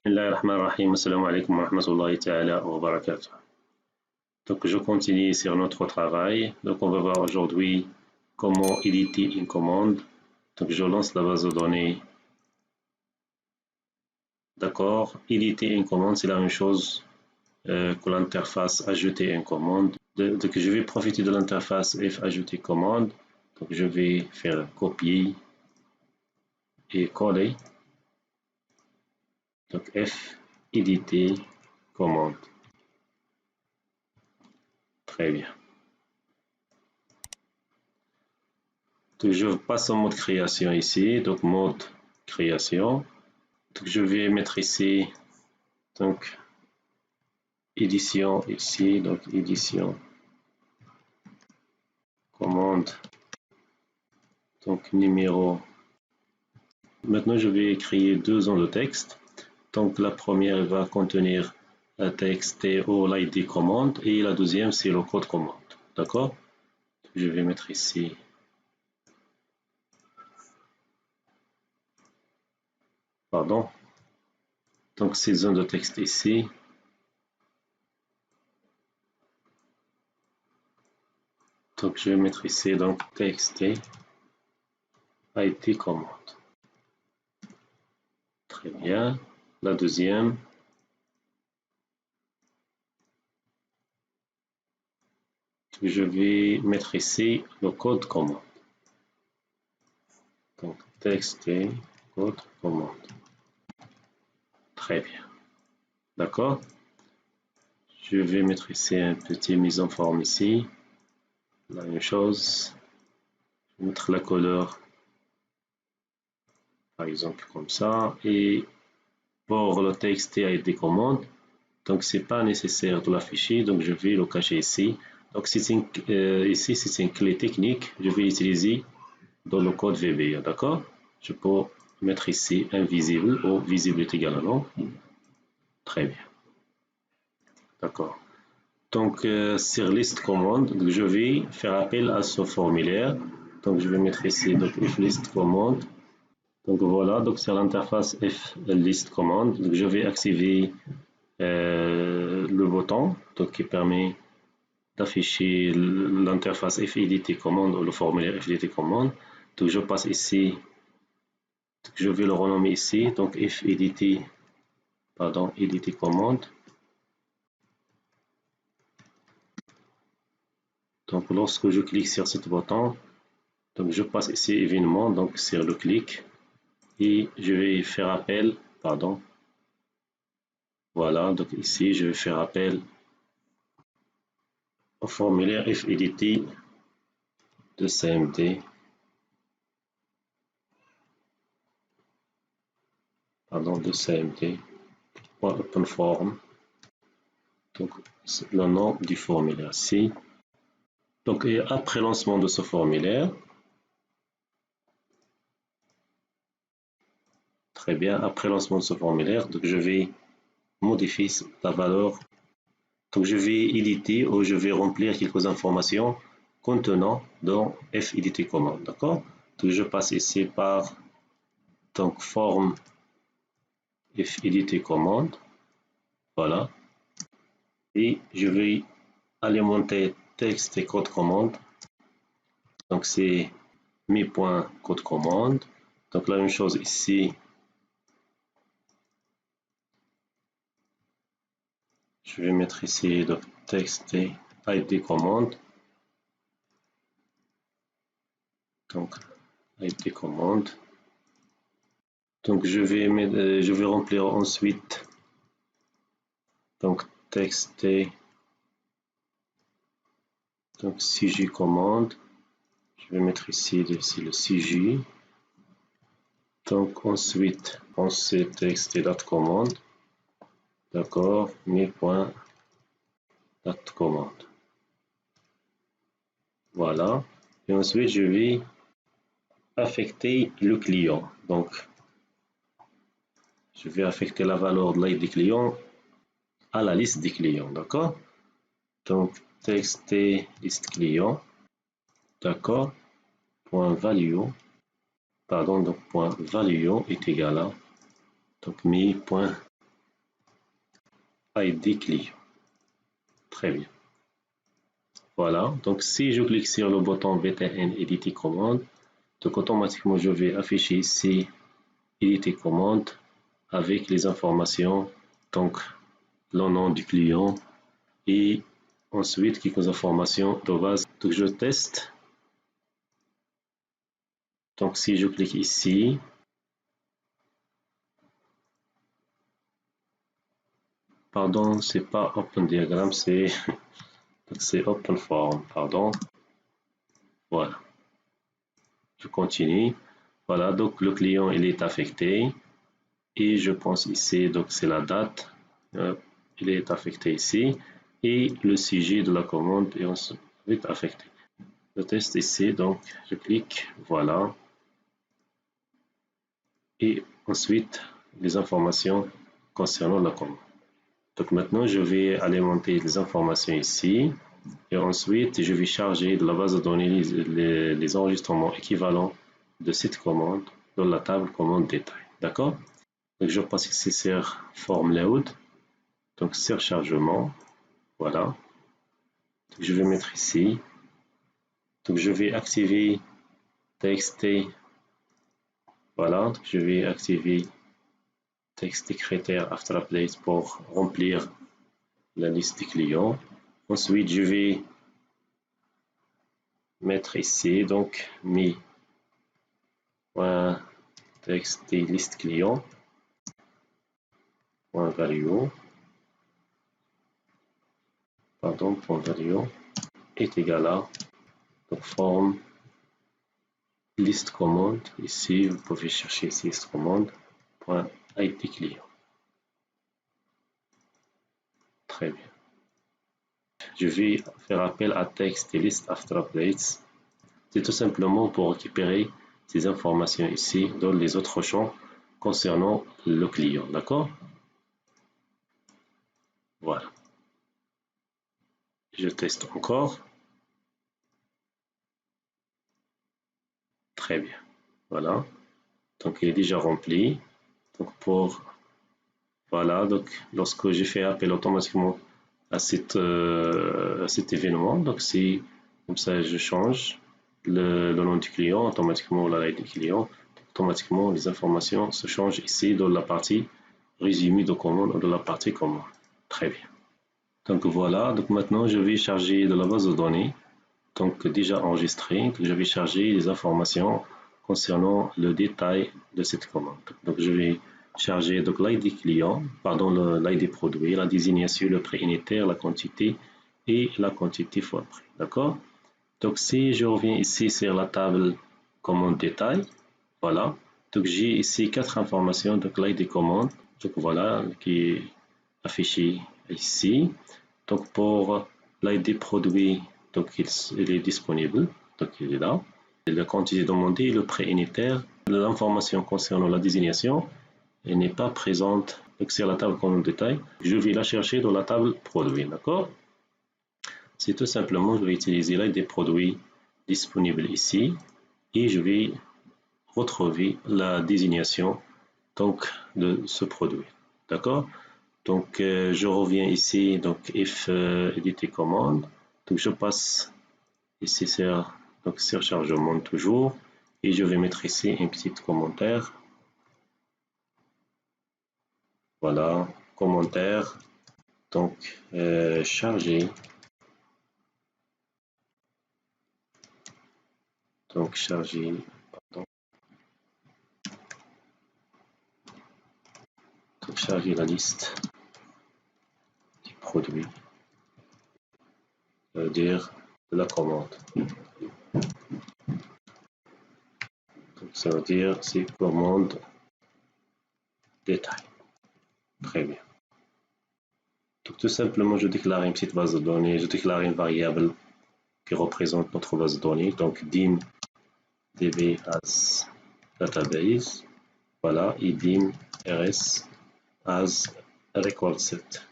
Bismillahirrahmanirrahim. Assalamu alaikum wa rahmatullahi ta'ala wa barakatuh. Donc, je continue sur notre travail. Donc, on va voir aujourd'hui comment éditer une commande. Donc, je lance la base de données. D'accord. Éditer une commande, c'est la même chose que l'interface ajouter une commande. Donc, je vais profiter de l'interface F ajouter commande. Donc, je vais faire copier et coller. Donc, F éditer commande. Très bien. Donc, je passe en mode création ici. Donc, mode création. Donc, je vais mettre ici donc édition ici. Donc, édition commande. Donc, numéro. Maintenant, je vais créer deux zones de texte. Donc, la première va contenir un texte ou l'ID commande et la deuxième, c'est le code commande. D'accord? Je vais mettre ici. Pardon. Donc, ces zones de texte ici. Donc, je vais mettre ici donc texte IT commande. Très bien. La deuxième. Je vais mettre ici le code commande. Donc, texte code commande. Très bien. D'accord. Je vais mettre ici un petit mise en forme ici. La même chose. Je vais mettre la couleur. Par exemple, comme ça. Et pour le texte IT commande, donc c'est pas nécessaire de l'afficher. Donc, je vais le cacher ici. Donc, ici, c'est une clé technique. Je vais utiliser dans le code VBA. D'accord. Je peux mettre ici invisible ou visible est égal à non. Très bien. D'accord. Donc, sur liste commande, je vais faire appel à ce formulaire. Donc, je vais mettre ici donc, if list commande. Donc, voilà. Donc, c'est l'interface if list commande. Donc, je vais activer le bouton donc, qui permet d'afficher l'interface if edit commande ou le formulaire if edit commande. Donc, je passe ici. Donc, je vais le renommer ici. Donc, if edit commande. Donc, lorsque je clique sur ce bouton, donc je passe ici événement, donc sur le clic, et je vais faire appel, voilà, donc ici je vais faire appel au formulaire FEDT de CMD, de CMD, .openform, donc c'est le nom du formulaire ici. Donc, et après lancement de ce formulaire, très bien, après lancement de ce formulaire, donc je vais modifier la valeur. Donc, je vais éditer ou je vais remplir quelques informations contenant dans FEDT commande. D'accord? Donc, je passe ici par donc, forme FEDT commande. Voilà. Et je vais alimenter texte et code commande. Donc, c'est mes points code commande. Donc, la même chose ici. Je vais mettre ici le texte et ID commande. Donc, ID commande. Donc, je vais remplir ensuite donc texte donc CJ commande. Je vais mettre ici le CJ. Donc, ensuite, on sait texte et date commande. D'accord, mes.date commande. Voilà. Et ensuite, je vais affecter le client. Donc, je vais affecter la valeur de l'ID client à la liste des clients. D'accord. Donc, texte liste client. D'accord. Point value. Donc point value est égal à donc mi.date ID client. Très bien. Voilà, donc si je clique sur le bouton btn éditer commande, donc automatiquement je vais afficher ici éditer commande avec les informations, donc le nom du client et ensuite quelques informations de base. Donc je teste. Donc si je clique ici, pardon, c'est pas Open Diagram, c'est Open Form, pardon. Voilà. Je continue. Voilà, donc le client il est affecté et je pense ici, donc c'est la date, il est affecté ici et le sujet de la commande est ensuite affecté. Je teste ici, donc je clique, voilà, et ensuite les informations concernant la commande. Donc maintenant je vais alimenter les informations ici et ensuite je vais charger de la base de données les enregistrements équivalents de cette commande dans la table commande détail. D'accord? Donc je passe ici sur form load, donc sur chargement, voilà. Donc je vais mettre ici, donc je vais activer txt, voilà, donc je vais activer txt critère after update pour remplir la liste des clients. Ensuite je vais mettre ici donc mi txt liste client value, pardon, value est égal à donc form liste commande. Ici vous pouvez chercher ici liste commande .id client. Très bien. Je vais faire appel à text et list after updates. C'est tout simplement pour récupérer ces informations ici dans les autres champs concernant le client. D'accord? Voilà. Je teste encore. Très bien. Voilà. Donc il est déjà rempli. Donc voilà, donc lorsque j'ai fait appel automatiquement à cet événement, donc c'est comme ça je change le nom du client, automatiquement la taille du client, automatiquement les informations se changent ici dans la partie résumé de commande ou de la partie commande. Très bien. Donc voilà, donc maintenant je vais charger de la base de données, donc déjà enregistrée, je vais charger les informations concernant le détail de cette commande. Donc je vais charger donc l'ID client, pardon, l'ID produit, la désignation, le prix unitaire, la quantité et la quantité fois prix. D'accord? Donc si je reviens ici sur la table commande détail, voilà. Donc j'ai ici quatre informations, donc l'ID commande, donc voilà, qui est affiché ici. Donc pour l'ID produit, donc il est disponible, donc il est là. La quantité demandée, le prix unitaire, l'information concernant la désignation, elle n'est pas présente donc sur la table commande détail. Je vais la chercher dans la table produit, d'accord? C'est tout simplement, je vais utiliser l'ID produit disponible ici et je vais retrouver la désignation donc de ce produit, d'accord? Donc je reviens ici, donc if éditer commande, donc je passe ici sur donc surchargement toujours et je vais mettre ici un petit commentaire, voilà, commentaire, donc chargé, donc chargé, pardon, donc charger la liste des produits, ça veut dire de la commande. Donc ça veut dire c'est commande détail. Très bien. Donc tout simplement je déclare une petite base de données, je déclare une variable qui représente notre base de données, donc dim db as database, voilà, et dim rs as record set.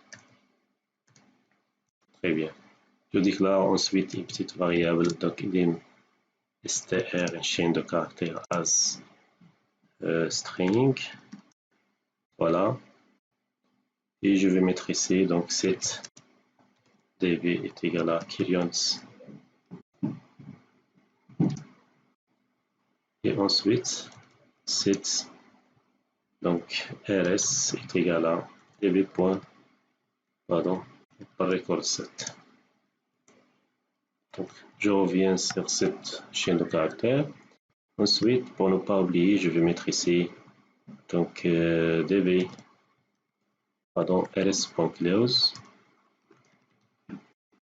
Très bien. Je déclare ensuite une petite variable, donc dim str, une chaîne de caractères as string, voilà. et je vais mettre ici donc set db est égal à Kyrions et ensuite set donc rs est égal à db point pardon par record set. Donc je reviens sur cette chaîne de caractères. Ensuite, pour ne pas oublier, je vais mettre ici donc db pardon rs.close.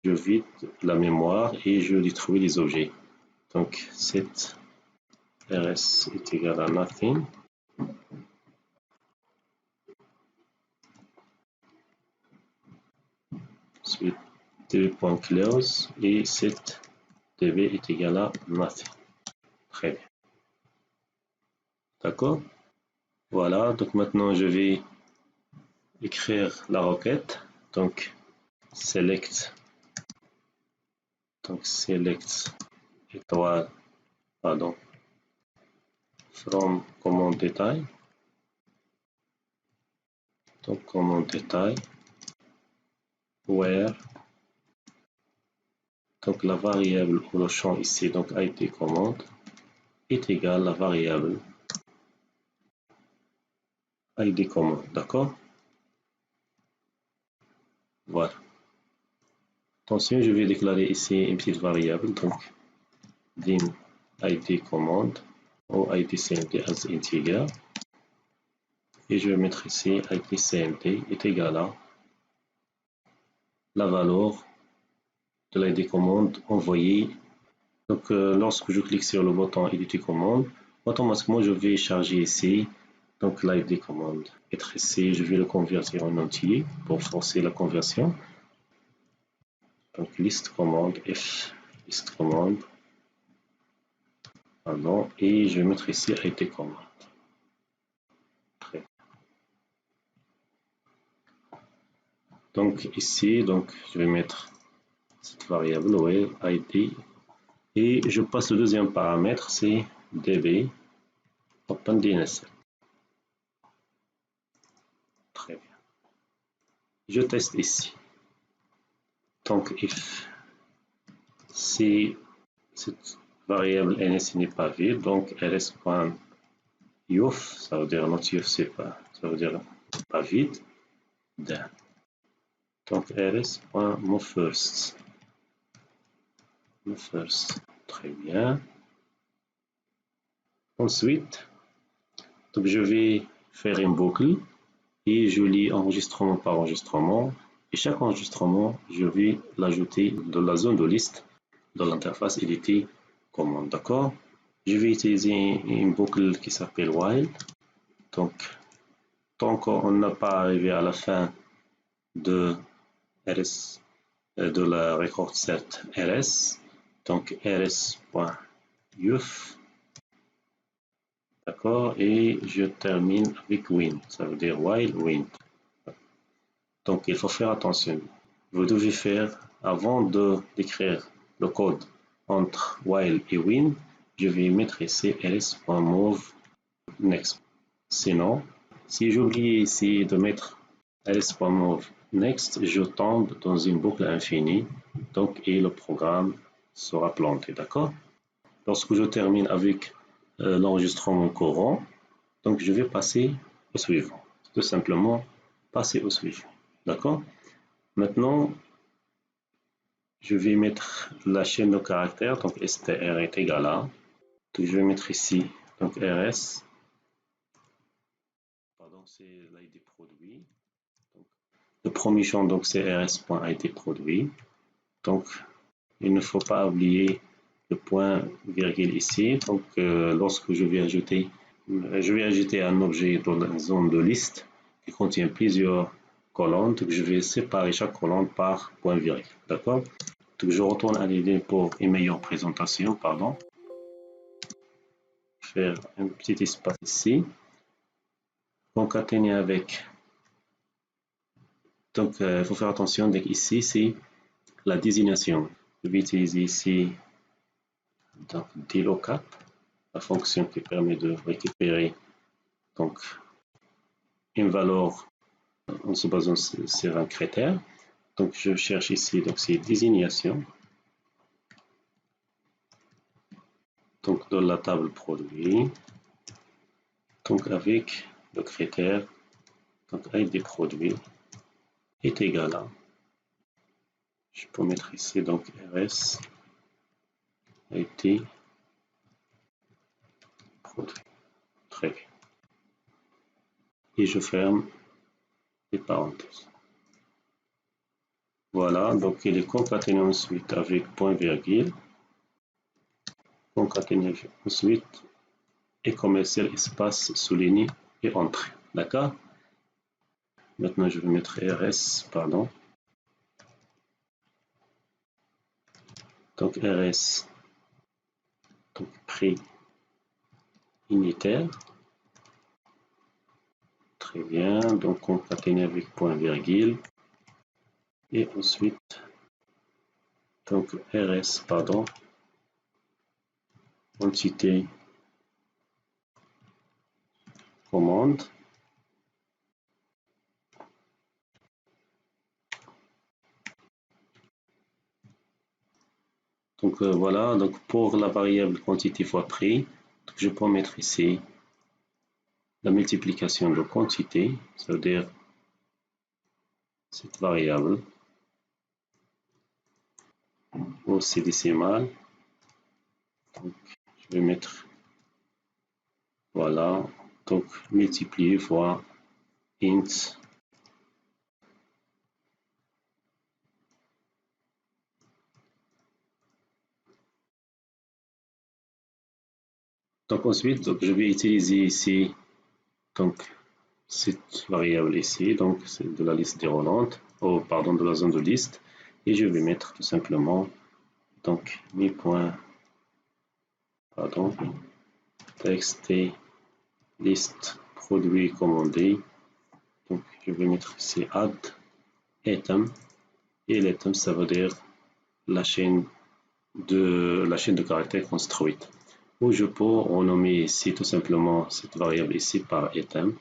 Je vide la mémoire et je détruis les objets. Donc set rs est égal à nothing. Ensuite db.close et set db est égal à nothing. Très bien. D'accord? Voilà, donc maintenant je vais écrire la requête. Donc select étoile pardon from commande détail. Donc commande détail where donc la variable ou le champ ici donc id commande est égal à la variable id commande. D'accord? Voilà. Attention, je vais déclarer ici une petite variable donc dim id commande ou id cmd as integer et je vais mettre ici id cmd est égal à la valeur de l'id commande envoyée. Donc lorsque je clique sur le bouton éditer commande, automatiquement je vais charger ici donc l'id commande. Être ici, je vais le convertir en entier pour forcer la conversion. Donc list commande f list commande pardon, et je vais mettre ici id commande. Donc ici donc je vais mettre cette variable where id et je passe le deuxième paramètre, c'est db OpenDNSL. Très bien. Je teste ici. Donc if si cette variable ns n'est pas vide, donc rs.uf, ça veut dire not uf, c'est pas, ça veut dire pas vide. Then. Donc rs.moveFirst. Très bien. Ensuite, donc je vais faire une boucle et je lis enregistrement par enregistrement. Et chaque enregistrement, je vais l'ajouter dans la zone de liste de l'interface éditer commande. D'accord? Je vais utiliser une boucle qui s'appelle while. Donc, tant qu'on n'a pas arrivé à la fin de rs de la record set rs, donc rs.uf, d'accord, et je termine avec win, ça veut dire while win. Donc il faut faire attention. Vous devez faire, avant d'écrire le code entre while et win, je vais mettre ici rs.move next. Sinon, si j'oublie ici de mettre ls.move next, je tombe dans une boucle infinie, donc et le programme sera planté, d'accord? Lorsque je termine avec l'enregistrement courant, donc je vais passer au suivant. Tout simplement passer au suivant, d'accord? Maintenant, je vais mettre la chaîne de caractères, donc str est égal à, donc je vais mettre ici donc rs. Pardon, c'est l'id produit. Donc, le premier champ, donc c'est rs.id produit. Donc, il ne faut pas oublier le point virgule ici. Donc, lorsque je vais ajouter un objet dans la zone de liste qui contient plusieurs colonnes. Donc, je vais séparer chaque colonne par point virgule. D'accord? Donc, je retourne à l'idée pour une meilleure présentation. Pardon. Faire un petit espace ici. Concaténer avec. Donc, il faut faire attention. Donc, ici, c'est la désignation. Je vais utiliser ici donc dlocap, la fonction qui permet de récupérer donc une valeur en se basant sur un critère. Donc je cherche ici, donc c'est désignation. Donc dans la table produit, donc avec le critère, donc ID produit est égal à, je peux mettre ici donc RS ID produit. Très bien. Et je ferme les parenthèses. Voilà, donc il est concaténé ensuite avec point virgule, concaténé ensuite et commercial espace souligné et entrée. D'accord? Maintenant je vais mettre RS, pardon. Donc RS, donc prix unitaire. Très bien, donc concaténé avec point virgule. Et ensuite, donc RS, pardon, entité commande. Donc voilà, donc pour la variable quantité fois prix, je peux mettre ici la multiplication de quantité, ça veut dire cette variable au C décimal. Donc je vais mettre, voilà, donc multiplier fois int. Donc ensuite, donc, je vais utiliser ici donc cette variable ici, donc c'est de la liste déroulante, oh, pardon, de la zone de liste, et je vais mettre tout simplement donc mes points, pardon, txt liste produit commandé. Donc je vais mettre ici add item, et l'item ça veut dire la chaîne de caractères construite, où je peux renommer ici tout simplement cette variable ici par item.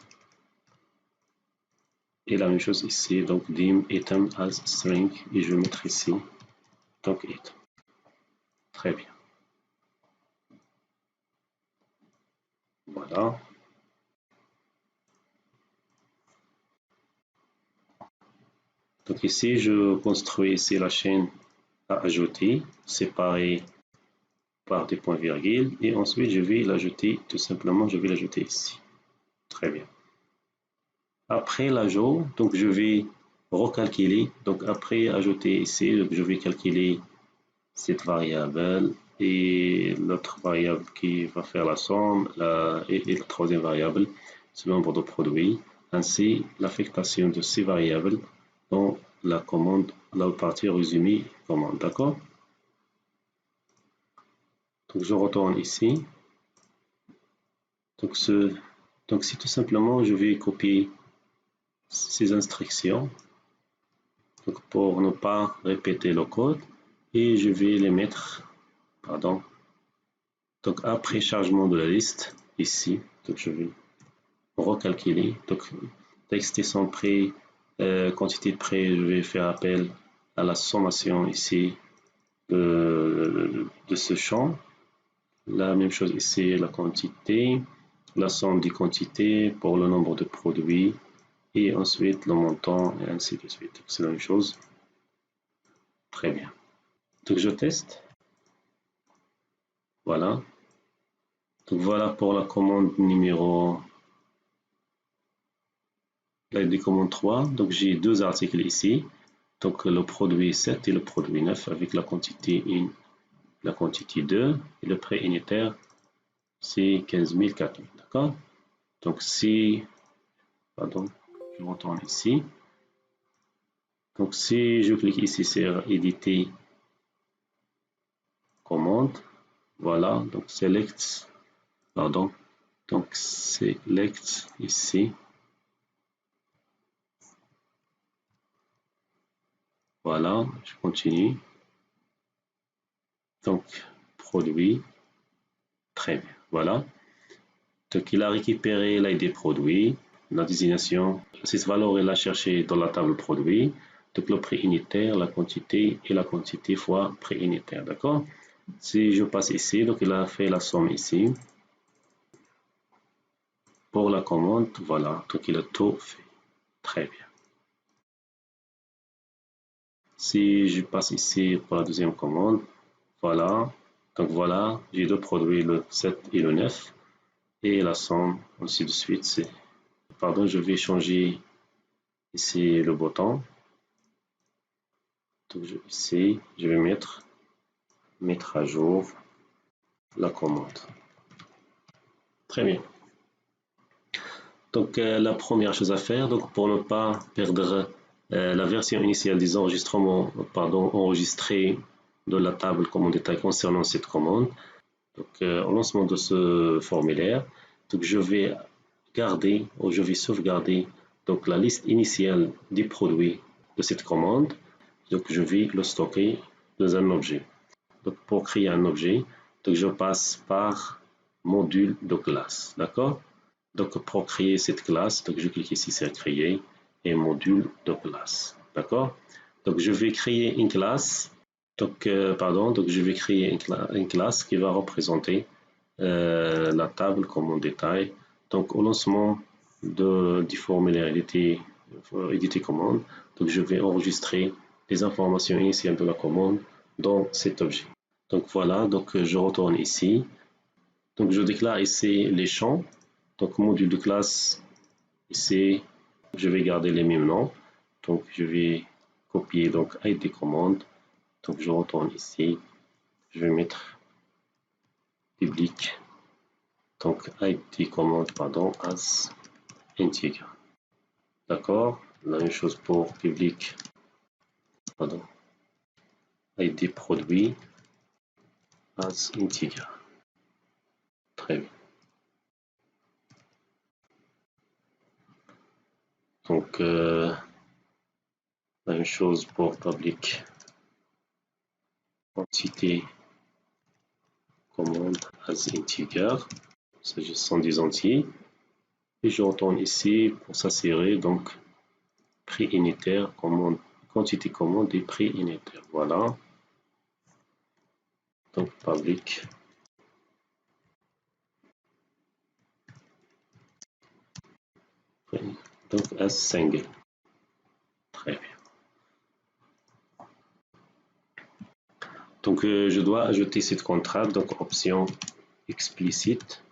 Et la même chose ici, donc dim item as string, et je vais mettre ici donc item. Très bien. Voilà. Donc ici, je construis ici la chaîne à ajouter, séparée par des points virgules, et ensuite je vais l'ajouter, tout simplement, je vais l'ajouter ici. Très bien. Après l'ajout, donc je vais recalculer, donc après ajouter ici, je vais calculer cette variable et l'autre variable qui va faire la somme et la troisième variable, c'est le nombre de produits, ainsi l'affectation de ces variables dans la commande, la partie résumée commande, d'accord? Donc je retourne ici. Donc c'est tout simplement, je vais copier ces instructions donc pour ne pas répéter le code et je vais les mettre, pardon, donc après chargement de la liste ici, donc je vais recalculer, donc texte sans prix, quantité de prix, je vais faire appel à la sommation ici de ce champ. La même chose ici, la quantité, la somme des quantités pour le nombre de produits et ensuite le montant et ainsi de suite. C'est la même chose. Très bien. Donc je teste. Voilà. Donc voilà pour la commande numéro, la commande 3. Donc j'ai deux articles ici. Donc le produit 7 et le produit 9 avec la quantité 1, la quantité 2 et le prix unitaire c'est 15 000, 4 000. D'accord? Donc si, pardon, je retourne ici. Donc si je clique ici sur éditer commande, voilà, donc select, pardon, donc select ici. Voilà, je continue. Donc, produit. Très bien. Voilà. Donc, il a récupéré l'ID produit. la désignation. Cette valeur est là cherchée dans la table produit. Donc le prix unitaire, la quantité et la quantité fois prix unitaire. D'accord? Si je passe ici, donc il a fait la somme ici. Pour la commande, voilà, donc il a tout fait. Très bien. Si je passe ici pour la deuxième commande, voilà, donc voilà, j'ai deux produits, le 7 et le 9, et la somme, ainsi de suite. Pardon, je vais changer ici le bouton. Donc ici, je vais mettre à jour la commande. Très bien. Donc la première chose à faire, donc pour ne pas perdre la version initiale des enregistrements, enregistrés de la table commande détail concernant cette commande. Donc au lancement de ce formulaire, donc je vais garder ou je vais sauvegarder donc la liste initiale des produits de cette commande. Donc je vais le stocker dans un objet. Donc pour créer un objet, donc je passe par module de classe, d'accord? Donc pour créer cette classe, donc je clique ici sur créer et module de classe, d'accord? Donc je vais créer une classe, donc donc je vais créer une classe qui va représenter la table comme en détail. Donc au lancement du formulaire éditer commande, donc je vais enregistrer les informations initiales de la commande dans cet objet. Donc voilà, donc je retourne ici. Donc je déclare ici les champs. Donc module de classe, ici je vais garder les mêmes noms. Donc je vais copier donc ID commande. Donc je retourne ici. Je vais mettre public. Donc ID commande as integer. D'accord. La même chose pour public. ID produit as integer. Très bien. Donc la même chose pour public quantité commande as integer, s'agissant des entiers. Et je retourne ici pour s'assurer donc prix unitaire, commande, quantité commande et prix unitaire. Voilà. Donc public. Donc as single. Très bien. Donc je dois ajouter cette contrainte, donc option explicite.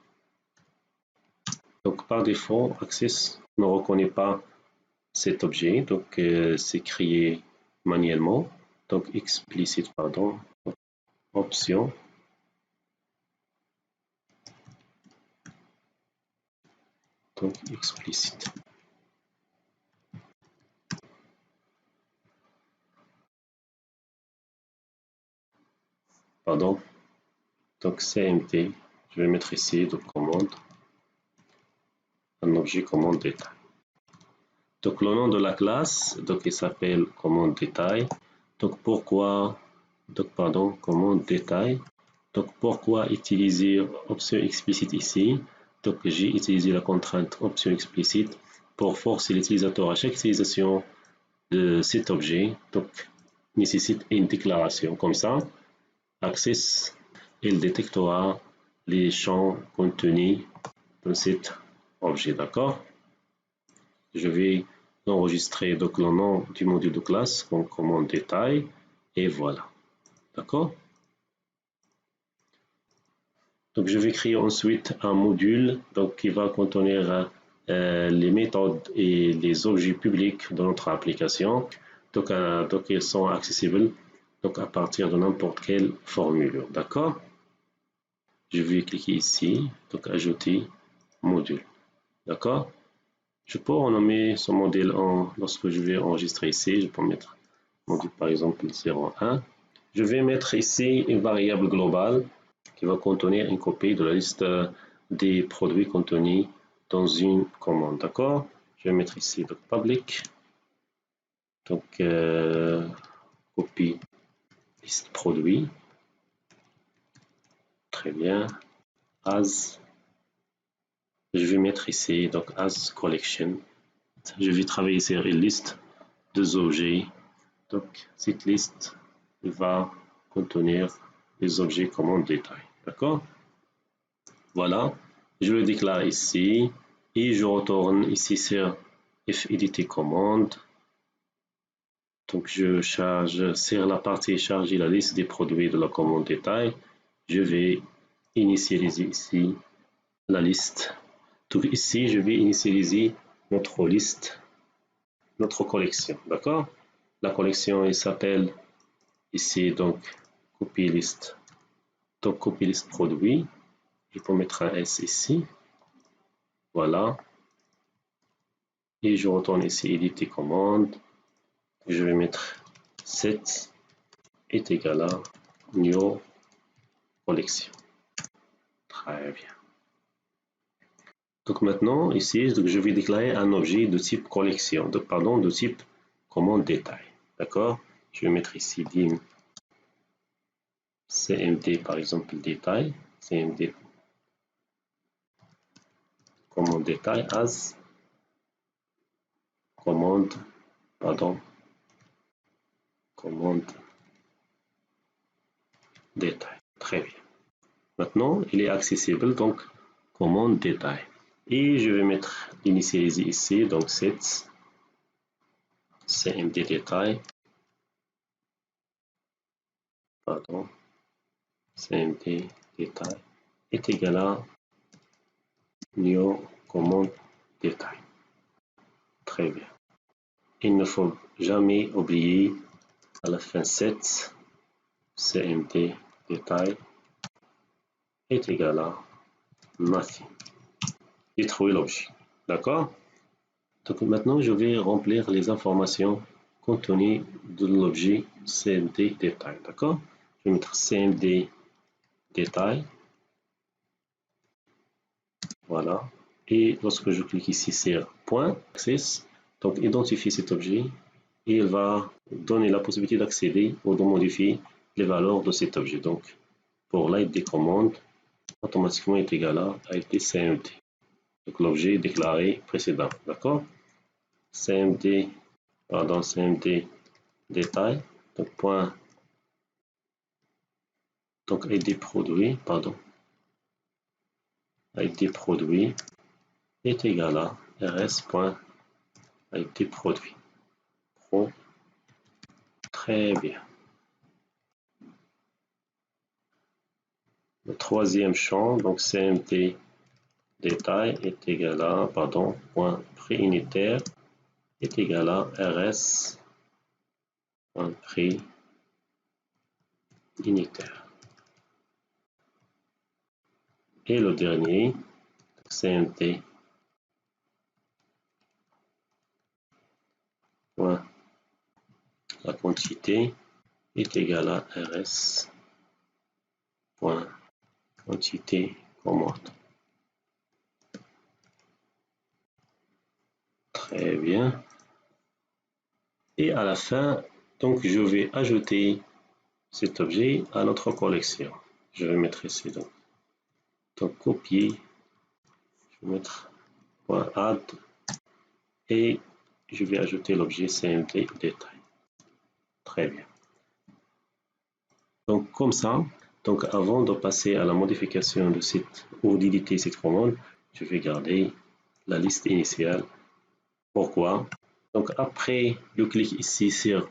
Donc par défaut, Access ne reconnaît pas cet objet, donc c'est créé manuellement. Donc explicite, pardon, option. Donc explicite. Pardon. Donc CMT, je vais mettre ici de commande, un objet commande détail. Donc le nom de la classe, donc il s'appelle commande détail. Donc pourquoi, commande détail. Donc pourquoi utiliser option explicite ici? Donc j'ai utilisé la contrainte option explicite pour forcer l'utilisateur à chaque utilisation de cet objet. Donc nécessite une déclaration comme ça. Access, il détectera les champs contenus dans cet objet, d'accord? Je vais enregistrer donc le nom du module de classe comme commande détail et voilà, d'accord? Donc je vais créer ensuite un module donc, qui va contenir les méthodes et les objets publics de notre application. Donc ils sont accessibles donc, à partir de n'importe quelle formule, d'accord? Je vais cliquer ici, donc ajouter module, d'accord? Je peux renommer ce modèle lorsque je vais enregistrer ici, je peux mettre module par exemple 01. Je vais mettre ici une variable globale qui va contenir une copie de la liste des produits contenus dans une commande, d'accord? Je vais mettre ici le public, donc copie liste produit, très bien, as, je vais mettre ici donc as collection. Je vais travailler sur une liste de objets. Donc cette liste va contenir les objets commande détail. D'accord? Voilà, je le déclare ici et je retourne ici sur fedit commande. Donc je charge sur la partie charger la liste des produits de la commande détail. Je vais initialiser ici la liste. Donc ici, je vais initialiser notre liste, notre collection. D'accord? La collection, elle s'appelle ici donc copy list. Donc copy list produit. Je peux mettre un S ici. Voilà. Et je retourne ici éditer commande. Je vais mettre set est égal à new collection. Très bien. Donc maintenant, ici, je vais déclarer un objet de type collection, de type commande détail. D'accord? Je vais mettre ici dim cmd par exemple détail, cmd commande détail as commande détail. Très bien. Maintenant, il est accessible, donc commande détail. Et je vais mettre initialiser ici, donc set cmd détail, cmd détail est égal à new commande détail. Très bien. Il ne faut jamais oublier à la fin set cmd détail est égal à nothing. Détruire l'objet. D'accord? Donc maintenant, je vais remplir les informations contenues de l'objet cmd détail. D'accord? Je vais mettre cmd détail. Voilà. Et lorsque je clique ici sur point access, donc identifier cet objet et il va donner la possibilité d'accéder ou de modifier les valeurs de cet objet. Donc pour l'id commande, automatiquement est égal à id cmd. Donc l'objet déclaré précédent. D'accord? cmd détail, donc point, donc id produit, id produit est égal à rs.id produit. Pro. Très bien. Le troisième champ, donc cmd détail est égal à, point préunitaire est égal à rs point préunitaire. Et le dernier, cmd point la quantité est égal à rs point quantité commande. Très bien. Et à la fin, donc je vais ajouter cet objet à notre collection. Je vais mettre ici donc copier, je vais mettre .add et je vais ajouter l'objet cmd détail. Très bien. Donc comme ça, donc avant de passer à la modification de cette ou d'éditer cette commande, je vais garder la liste initiale. Pourquoi? Donc après, je clique ici sur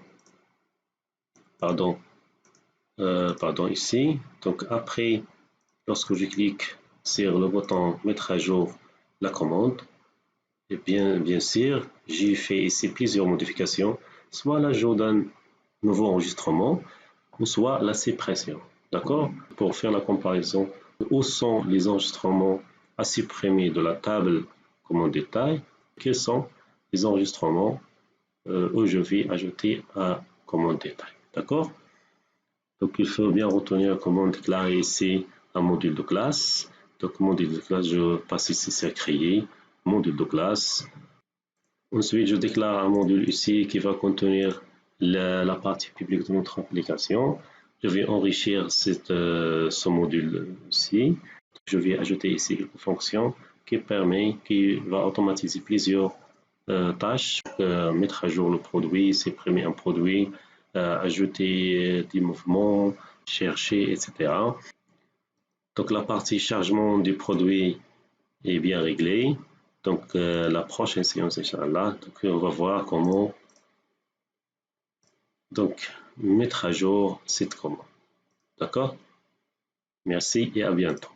ici. Donc après, lorsque je clique sur le bouton mettre à jour la commande, et bien sûr, j'ai fait ici plusieurs modifications, soit l'ajout d'un nouveau enregistrement, ou soit la suppression. D'accord? Pour faire la comparaison, où sont les enregistrements à supprimer de la table commande détail, quels sont les enregistrements où je vais ajouter à commande détail. D'accord? Donc il faut bien retenir comment déclarer ici un module de classe. Donc module de classe, je passe ici sur créer, module de classe. Ensuite, je déclare un module ici qui va contenir la partie publique de notre application. Je vais enrichir ce module-ci. Je vais ajouter ici quelques fonctions qui va automatiser plusieurs tâches, mettre à jour le produit, supprimer un produit, ajouter des mouvements, chercher, etc. Donc la partie chargement du produit est bien réglée. Donc la prochaine séance, Inch'Allah, donc on va voir comment donc mettre à jour cette commande. D'accord? Merci et à bientôt.